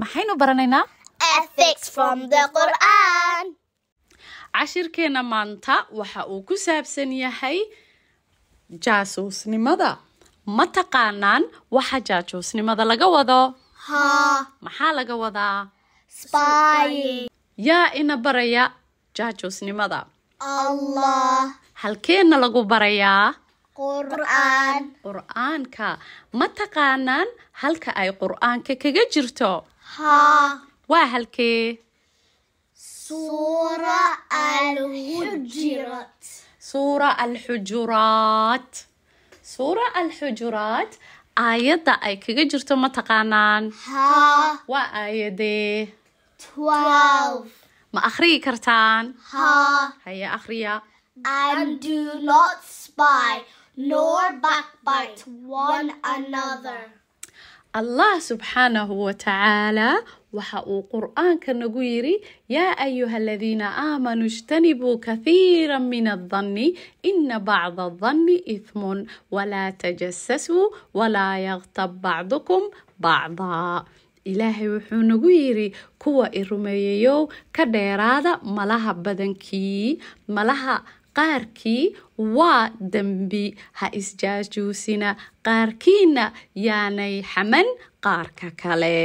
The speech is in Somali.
maxaynu baranaynaa ethics from the Quran. cashirkeena maanta waxa uu ku saabsan yahay jaasuusnimada. ma taqaanaan waxa jaasuusnimada laga wado? maxaa laga wadaa? Spying. yaa ina baraya jaasuusnimada? Allah. halkeena lagu barayaa? Quran. qur'aanka. ma taqaanaan halka ay qur'aanka kaga jirto? waa halkee? Surah Al-Hujurat. suura alxujuraat. suura alxujuraat aayadda ay kaga jirto ma taqaanaan? waa aayadee? 12. ma akhriyi kartaan? haya akhriya. And do not spy nor backbite one another. allah subxaanahu watacaala waxa uu qur'aanka nagu yiri yaa ayuha aladiina aamanuu ijtanibuu kathiira min addanni ina bacda addanni ithmun walaa tajasasuu walaa yaqtab bacdukum bacdaa. ilaahay wuxuu nagu yiri kuwa i rumeeyayow ka dheeraada malaha badankii. malaha qaarkii waa dembi, ha isjaajuusina qaarkiina yaanay xaman qaarka kale.